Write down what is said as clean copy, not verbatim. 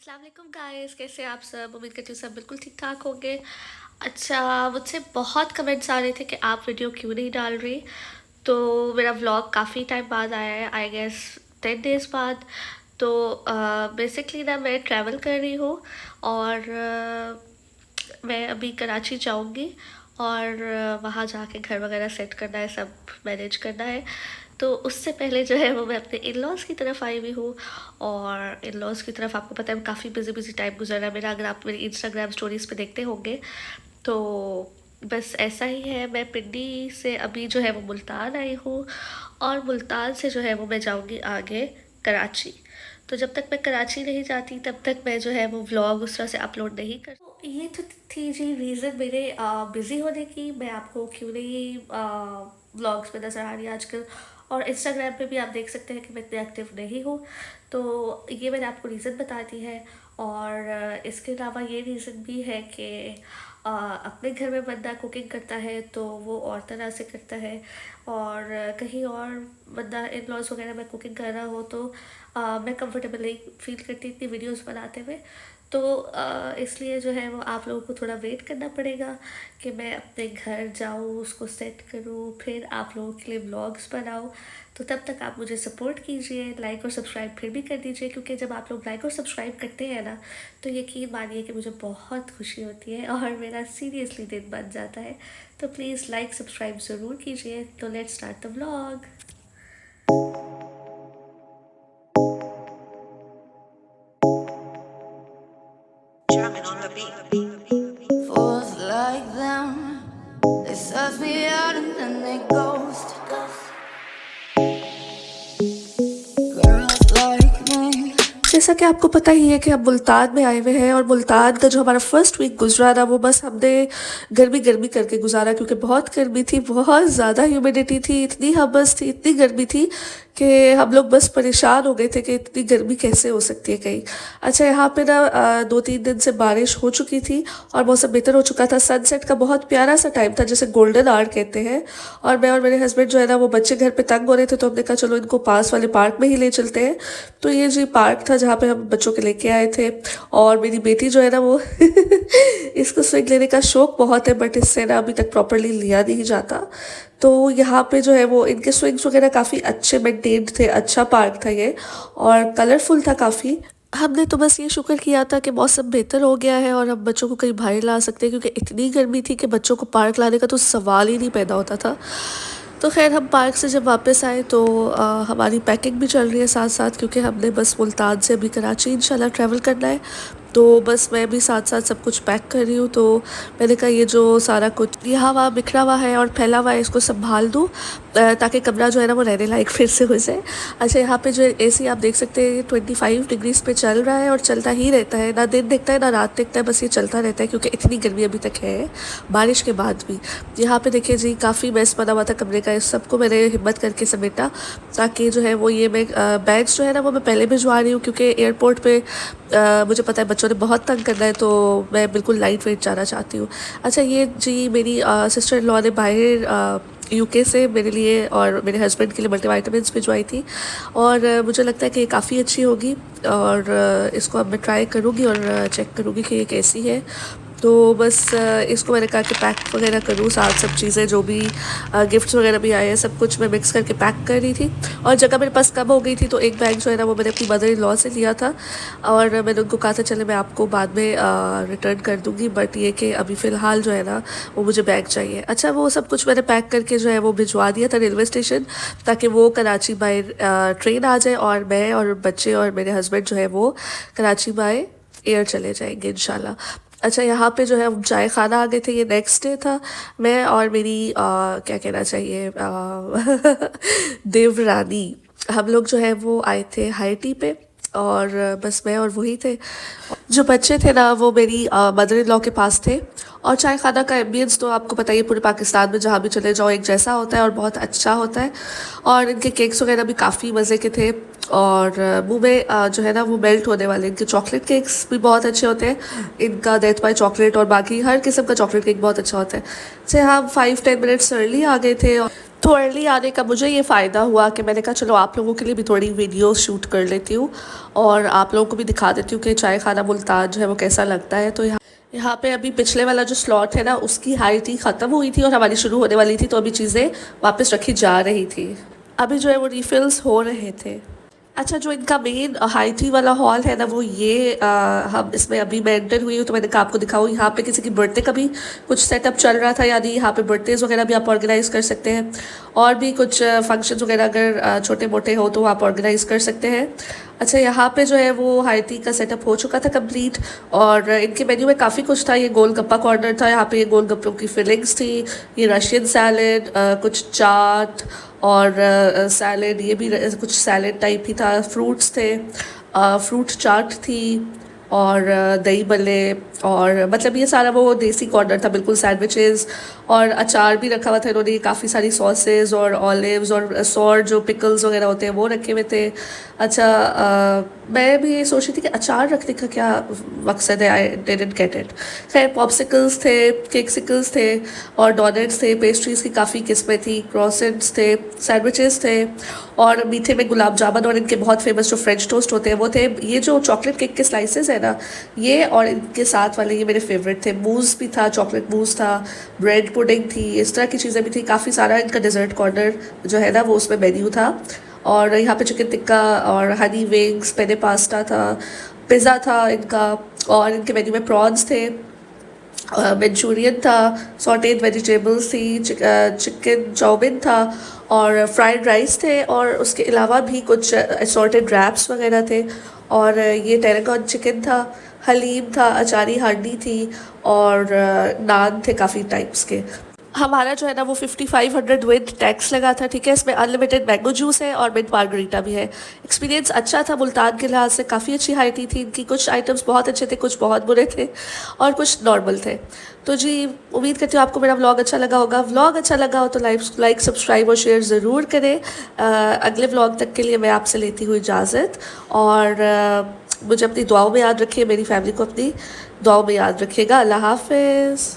अस्सलाम वालेकुम गाइस, कैसे आप सब। उम्मीद करती हूँ सब बिल्कुल ठीक ठाक होंगे। अच्छा, मुझसे बहुत कमेंट्स आ रहे थे कि आप वीडियो क्यों नहीं डाल रही। तो मेरा व्लॉग काफ़ी टाइम बाद आया है, आई गेस 10 डेज़ बाद। तो बेसिकली ना मैं ट्रैवल कर रही हूँ और मैं अभी कराची जाऊँगी और वहाँ जाके घर वगैरह सेट करना है, सब मैनेज करना है। तो उससे पहले जो है वो मैं अपने इन लॉज़ की तरफ आई हुई हूँ। और इन लॉज़ की तरफ आपको पता है काफ़ी बिजी टाइम गुजर रहा है मेरा, अगर आप मेरी इंस्टाग्राम स्टोरीज़ पे देखते होंगे तो बस ऐसा ही है। मैं पिंडी से अभी जो है वो मुल्तान आई हूँ और मुल्तान से जो है वो मैं जाऊँगी आगे कराची। तो जब तक मैं कराची नहीं जाती तब तक मैं जो है वो व्लॉग उस तरह से अपलोड नहीं कर। तो ये तो थी जी रीज़न मेरे बिज़ी होने की, मैं आपको क्यों नहीं व्लॉग्स में नज़र आ रही आजकल। और इंस्टाग्राम पे भी आप देख सकते हैं कि मैं इतनी एक्टिव नहीं हूँ। तो ये मैंने आपको रीज़न बता दी है। और इसके अलावा ये रीज़न भी है कि अपने घर में बंदा कुकिंग करता है तो वो और तरह से करता है, और कहीं और बंदा इन लॉज वगैरह में कुकिंग कर रहा हो तो मैं कंफर्टेबल नहीं फील करती इतनी वीडियोस बनाते हुए। तो इसलिए जो है वो आप लोगों को थोड़ा वेट करना पड़ेगा कि मैं अपने घर जाऊँ, उसको सेट करूँ, फिर आप लोगों के लिए व्लॉग्स बनाऊँ। तो तब तक आप मुझे सपोर्ट कीजिए, लाइक और सब्सक्राइब फिर भी कर दीजिए, क्योंकि जब आप लोग लाइक और सब्सक्राइब करते हैं ना तो यकीन मानिए कि मुझे बहुत खुशी होती है और मेरा सीरियसली दिन बन जाता है। तो प्लीज़ लाइक सब्सक्राइब ज़रूर कीजिए। तो let's start the vlog. Drumming on the beat. Fools like them, they suss me out and then they ghost. Girls like me. जैसा कि आपको पता ही है कि हम मुल्तान में आए हुए हैं, और मुल्तान का जो हमारा फर्स्ट वीक गुजरा ना वो बस हमने गर्मी गर्मी करके गुजारा, क्योंकि बहुत गर्मी थी, बहुत ज़्यादा ह्यूमिडिटी थी, इतनी हमस थी, इतनी गर्मी थी कि हम लोग बस परेशान हो गए थे कि इतनी गर्मी कैसे हो सकती है कहीं। अच्छा, यहाँ पे ना 2-3 दिन से बारिश हो चुकी थी और मौसम बेहतर हो चुका था। सनसेट का बहुत प्यारा सा टाइम था, जैसे गोल्डन आवर कहते हैं। और मैं और मेरे हस्बैंड जो है ना वो बच्चे घर पे तंग हो रहे थे, तो हमने कहा चलो इनको पास वाले पार्क में ही ले चलते हैं। तो ये जी पार्क था जहाँ पे हम बच्चों के लेके आए थे। और मेरी बेटी जो है ना वो इसको स्विंग लेने का शौक बहुत है, बट इससे ना अभी तक प्रॉपरली लिया नहीं जाता। तो यहाँ पे जो है वो इनके स्विंग्स वगैरह काफ़ी अच्छे मेंटेन्ड थे, अच्छा पार्क था ये और कलरफुल था काफ़ी। हमने तो बस ये शुक्र किया था कि मौसम बेहतर हो गया है और हम बच्चों को कहीं बाहर ला सकते हैं, क्योंकि इतनी गर्मी थी कि बच्चों को पार्क लाने का तो सवाल ही नहीं पैदा होता था। तो खैर हम पार्क से जब वापस आए तो हमारी पैकिंग भी चल रही है साथ साथ, क्योंकि हमने बस मुल्तान से अभी कराची इंशाल्लाह ट्रैवल करना है। तो बस मैं भी साथ साथ सब कुछ पैक कर रही हूँ। तो मैंने कहा ये जो सारा कुछ यहाँ वहाँ बिखरा हुआ है और फैला हुआ है इसको संभाल दूँ, ताकि कमरा जो है ना वो रहने लायक फिर से हो जाए। अच्छा, यहाँ पे जो एसी आप देख सकते हैं 25 डिग्रीज पे चल रहा है और चलता ही रहता है, ना दिन दिखता है ना रात दिखता है, बस ये चलता रहता है क्योंकि इतनी गर्मी अभी तक है बारिश के बाद भी। यहाँ पे देखिए जी काफ़ी मैस बना हुआ था कमरे का, इस सबको मैंने हिम्मत करके समेटा, ताकि जो है वो ये मैं बैग्स जो है ना वो मैं पहले भिजवा रही हूँ, क्योंकि एयरपोर्ट पे मुझे पता है बच्चों ने बहुत तंग करना है, तो मैं बिल्कुल लाइट वेट जाना चाहती हूँ। अच्छा, ये जी मेरी सिस्टर इन लॉ ने बाहर यूके से मेरे लिए और मेरे हस्बैंड के लिए मल्टीविटामिन्स भिजवाई थी, और मुझे लगता है कि ये काफ़ी अच्छी होगी। और इसको अब मैं ट्राई करूँगी और चेक करूँगी कि ये कैसी है। तो बस इसको मैंने कहा कि पैक वगैरह करूँ, साथ सब चीज़ें जो भी गिफ्ट्स वगैरह भी आए हैं सब कुछ मैं मिक्स करके पैक कर रही थी। और जगह मेरे पास कम हो गई थी तो एक बैग जो है ना वो मैंने अपनी मदर इन लॉ से लिया था, और मैंने उनको कहा था चले मैं आपको बाद में रिटर्न कर दूँगी, बट ये कि अभी फ़िलहाल जो है ना वो मुझे बैग चाहिए। अच्छा, वो सब कुछ मैंने पैक करके जो है वो भिजवा दिया था रेलवे स्टेशन, ताकि वो कराची बाय ट्रेन आ जाए और मैं और बच्चे और मेरे हस्बैंड जो है वो कराची बाय एयर चले जाएंगे इंशाल्लाह। अच्छा, यहाँ पे जो है हम चाय खाना आ गए थे, ये नेक्स्ट डे था। मैं और मेरी क्या कहना चाहिए देवरानी, हम लोग जो है वो आए थे हाई टी पे, और बस मैं और वही थे। जो बच्चे थे ना वो मेरी मदर इन लॉ के पास थे। और चाय खाना का एम्बियंस तो आपको पता ही है, पूरे पाकिस्तान में जहाँ भी चले जाओ एक जैसा होता है और बहुत अच्छा होता है। और इनके केक्स वगैरह भी काफ़ी मज़े के थे, और मुंह में जो है ना वो मेल्ट होने वाले इनके चॉकलेट केक्स भी बहुत अच्छे होते हैं। इनका डेथ बाय चॉकलेट और बाकी हर किस्म का चॉकलेट केक बहुत अच्छा होता है। से हम 5-10 मिनट्स अर्ली आ गए थे। तो अर्ली आने का मुझे ये फ़ायदा हुआ कि मैंने कहा चलो आप लोगों के लिए भी थोड़ी वीडियो शूट कर लेती हूँ और आप लोगों को भी दिखा देती हूँ कि चाय खाना मुल्तान जो है वो कैसा लगता है। तो यहाँ पे अभी पिछले वाला जो स्लॉट है ना उसकी हाई टी ख़त्म हुई थी और हमारी शुरू होने वाली थी, तो अभी चीज़ें वापस रखी जा रही थी। अभी जो है वो रिफ़िल्स हो रहे थे। अच्छा, जो इनका मेन हाई टी वाला हॉल है ना वो ये हम इसमें अभी मैं एंटर हुई हूँ तो मैंने कहा आपको दिखाऊँ। यहाँ पे किसी की बर्थडे का भी कुछ सेटअप चल रहा था, यानी यहाँ पे बर्थडेज़ वगैरह भी आप ऑर्गेनाइज़ कर सकते हैं और भी कुछ फंक्शंस वगैरह अगर छोटे मोटे हो तो आप ऑर्गेनाइज़ कर सकते हैं। अच्छा, यहाँ पे जो है वो हाई टी का सेटअप हो चुका था कंप्लीट और इनके मेन्यू में काफ़ी कुछ था। ये गोलगप्पा कॉर्नर था, यहाँ पे ये गोलगप्पों की फिलिंग्स थी, ये रशियन सैलड, कुछ चाट और सैलेड, ये भी कुछ सैलेड टाइप ही था, फ्रूट्स थे, फ्रूट चाट थी और दही भल्ले और मतलब ये सारा वो देसी कॉर्नर था बिल्कुल, सैंडविचेस और अचार भी रखा हुआ था इन्होंने, काफ़ी सारी सॉसेस और ऑलिव्स और सॉर जो पिकल्स वगैरह होते हैं वो रखे हुए थे। अच्छा, मैं भी ये सोच रही थी कि अचार रखने का क्या मकसद है, आई डिडंट गेट इट। खैर, पॉप्सिकल्स थे, केक्सिकल्स थे और डोनट्स थे, पेस्ट्रीज़ की काफ़ी किस्में थी, क्रॉसेंट्स थे, सैंडविचेस थे और मीठे में गुलाब जामुन और इनके बहुत फेमस जो फ्रेंच टोस्ट होते हैं वो थे। ये जो चॉकलेट केक के स्लाइसेस है ना, ये और इनके साथ वाले ये मेरे फेवरेट थे। मूज़ भी था, चॉकलेट मूज़ था, ब्रेड पुडिंग थी, इस तरह की चीज़ें भी थी। काफ़ी सारा इनका डेजर्ट कॉर्नर जो है ना वो उसमें मेन्यू था और यहाँ पे चिकन टिक्का और हनी विंग्स, पेने पास्ता था, पिज़्ज़ा था इनका और इनके मेन्यू में प्रॉन्स थे, मंचूरियन था, सॉटेड वेजिटेबल्स थी, चिकन चाउमिन था और फ्राइड राइस थे और उसके अलावा भी कुछ असॉर्टेड रैप्स वगैरह थे और ये टेराकॉन चिकन था, हलीम था, अचारी हांडी थी और नान थे काफ़ी टाइप्स के। हमारा जो है ना वो 5500 विद टैक्स लगा था, ठीक है। इसमें अनलिमिटेड मैंगो जूस है और मिंट मार्गरीटा भी है। एक्सपीरियंस अच्छा था, मुल्तान के लिहाज से काफ़ी अच्छी हाई टी थी इनकी। कुछ आइटम्स बहुत अच्छे थे, कुछ बहुत बुरे थे और कुछ नॉर्मल थे। तो जी, उम्मीद करती हूँ आपको मेरा व्लॉग अच्छा लगा होगा। व्लॉग अच्छा लगा हो तो लाइक सब्सक्राइब और शेयर ज़रूर करें। अगले व्लॉग तक के लिए मैं आपसे लेती हूँ इजाज़त और मुझे अपनी दुआओं में याद रखिए, मेरी फैमिली को अपनी दुआओं में याद रखिएगा। अल्लाह हाफ़िज़।